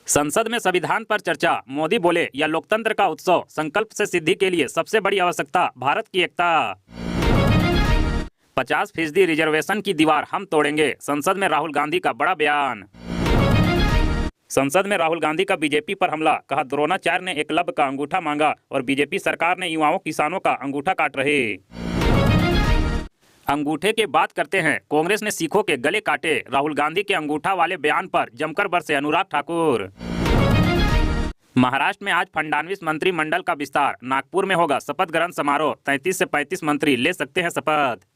संसद में संविधान पर चर्चा, मोदी बोले यह लोकतंत्र का उत्सव, संकल्प से सिद्धि के लिए सबसे बड़ी आवश्यकता भारत की एकता। 50% रिजर्वेशन की दीवार हम तोड़ेंगे, संसद में राहुल गांधी का बड़ा बयान। संसद में राहुल गांधी का बीजेपी पर हमला, कहा द्रोणाचार्य ने एकलव्य का अंगूठा मांगा और बीजेपी सरकार ने युवाओं किसानों का अंगूठा काट रहे। अंगूठे की बात करते हैं, कांग्रेस ने सिखों के गले काटे, राहुल गांधी के अंगूठा वाले बयान पर जमकर बरसे अनुराग ठाकुर। महाराष्ट्र में आज फडणवीस मंत्रिमंडल का विस्तार, नागपुर में होगा शपथ ग्रहण समारोह, 33 से 35 मंत्री ले सकते हैं शपथ।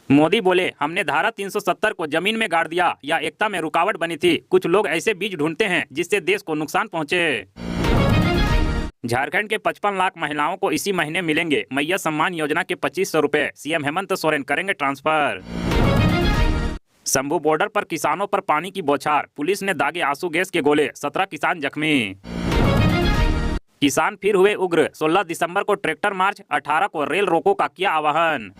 मोदी बोले हमने धारा 370 को जमीन में गाड़ दिया, या एकता में रुकावट बनी थी, कुछ लोग ऐसे बीज ढूंढते हैं जिससे देश को नुकसान पहुंचे। झारखंड के 55 लाख महिलाओं को इसी महीने मिलेंगे मैया सम्मान योजना के 2500 रुपए, सीएम हेमंत सोरेन करेंगे ट्रांसफर। शंभू बॉर्डर पर किसानों पर पानी की बौछार, पुलिस ने दागे आंसू गैस के गोले, 17 किसान जख्मी। किसान फिर हुए उग्र, 16 दिसंबर को ट्रैक्टर मार्च, 18 को रेल रोको का किया आह्वान।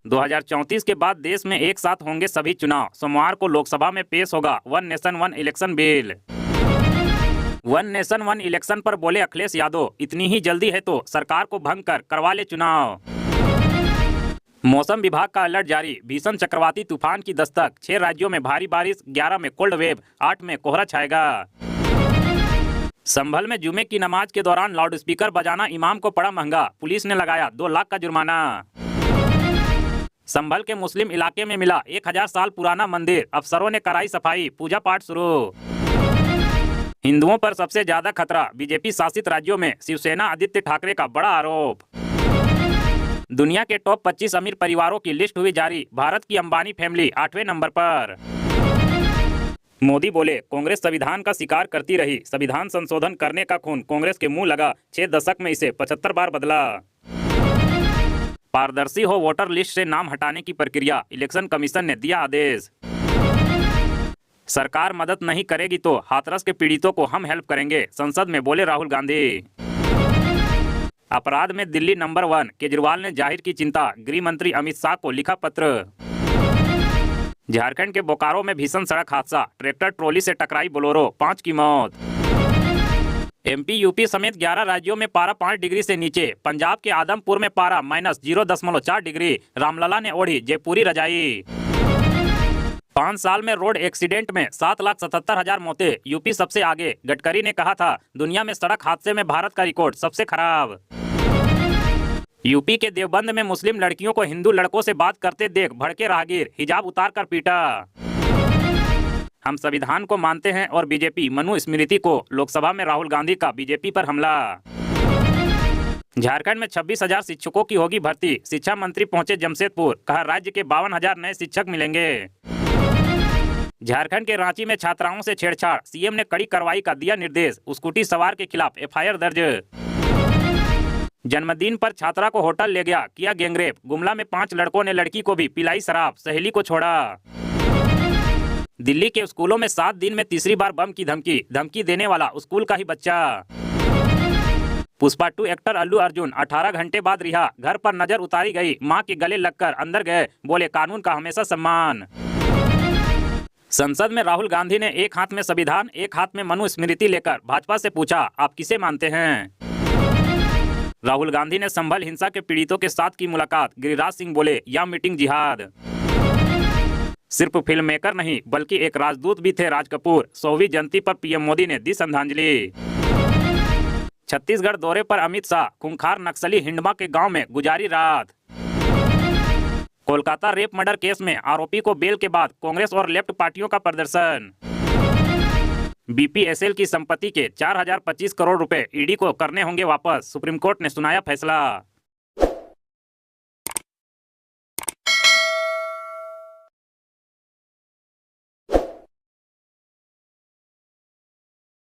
2034 के बाद देश में एक साथ होंगे सभी चुनाव, सोमवार को लोकसभा में पेश होगा one nation one election bill. One nation one election पर बोले अखिलेश यादव, इतनी ही जल्दी है तो सरकार को भंग कर करवा ले चुनाव। मौसम विभाग का अलर्ट जारी, भीषण चक्रवाती तूफान की दस्तक, 6 राज्यों में भारी बारिश, 11 में कोल्ड वेव, 8 में कोहरा छाएगा। संभल में जुमे की नमाज के दौरान लाउडस्पीकर बजाना इमाम को पड़ा महंगा, पुलिस ने लगाया 2 लाख का जुर्माना। संभल के मुस्लिम इलाके में मिला 1000 साल पुराना मंदिर, अफसरों ने कराई सफाई, पूजा पाठ शुरू। हिंदुओं पर सबसे ज्यादा खतरा, बीजेपी शासित राज्यों में शिवसेना आदित्य ठाकरे का बड़ा आरोप। दुनिया के टॉप 25 अमीर परिवारों की लिस्ट हुई जारी, भारत की अंबानी फैमिली 8वें नंबर पर। मोदी बोले कांग्रेस संविधान का शिकार करती रही, संविधान संशोधन करने का खून कांग्रेस के मुंह लगा, 6 दशक में इसे 75 बार बदला। पारदर्शी हो वोटर लिस्ट से नाम हटाने की प्रक्रिया, इलेक्शन कमीशन ने दिया आदेश। सरकार मदद नहीं करेगी तो हाथरस के पीड़ितों को हम हेल्प करेंगे, संसद में बोले राहुल गांधी। अपराध में दिल्ली नंबर 1, केजरीवाल ने जाहिर की चिंता, गृह मंत्री अमित शाह को लिखा पत्र। झारखंड के बोकारो में भीषण सड़क हादसा, ट्रैक्टर ट्रॉली से टकराई बोलेरो, 5 की मौत। एमपी यूपी समेत 11 राज्यों में पारा 5 डिग्री से नीचे, पंजाब के आदमपुर में पारा -0.4 डिग्री, रामलला ने ओढ़ी जयपुरी रजाई। 5 साल में रोड एक्सीडेंट में 7,77,000 मौतें, यूपी सबसे आगे, गडकरी ने कहा था दुनिया में सड़क हादसे में भारत का रिकॉर्ड सबसे खराब। यूपी के देवबंद में मुस्लिम लड़कियों को हिंदू लड़कों से बात करते देख भड़के राहगीर, हिजाब उतार कर पीटा। हम संविधान को मानते हैं और बीजेपी मनुस्मृति को, लोकसभा में राहुल गांधी का बीजेपी पर हमला। झारखंड में 26,000 शिक्षकों की होगी भर्ती, शिक्षा मंत्री पहुंचे जमशेदपुर, कहा राज्य के 52,000 नए शिक्षक मिलेंगे। झारखंड के रांची में छात्राओं से छेड़छाड़, सीएम ने कड़ी कार्रवाई का दिया निर्देश, स्कूटी सवार के खिलाफ एफआईआर दर्ज। जन्मदिन पर छात्रा को होटल ले गया, किया गैंगरेप, गुमला में 5 लड़कों ने लड़की को भी पिलाई शराब, सहेली को छोड़ा। दिल्ली के स्कूलों में 7 दिन में तीसरी बार बम की धमकी देने वाला स्कूल का ही बच्चा। पुष्पा 2 एक्टर अल्लू अर्जुन 18 घंटे बाद रिहा, घर पर नजर उतारी गई, मां के गले लगकर अंदर गए, बोले कानून का हमेशा सम्मान। संसद में राहुल गांधी ने एक हाथ में संविधान, एक हाथ में मनुस्मृति लेकर भाजपा से पूछा आप किसे मानते हैं। राहुल गांधी ने संभल हिंसा के पीड़ितों के साथ की मुलाकात, गिरिराज सिंह बोले यह मीटिंग जिहाद। सिर्फ फिल्म मेकर नहीं बल्कि एक राजदूत भी थे राज कपूर, 100वीं जयंती पर पीएम मोदी ने दी श्रद्धांजलि। छत्तीसगढ़ दौरे पर अमित शाह, खूंखार नक्सली हिंडमा के गांव में गुजारी रात। कोलकाता रेप मर्डर केस में आरोपी को बेल के बाद कांग्रेस और लेफ्ट पार्टियों का प्रदर्शन। बीपीएसएल की संपत्ति के 4,025 करोड़ रुपए ईडी को करने होंगे वापस, सुप्रीम कोर्ट ने सुनाया फैसला।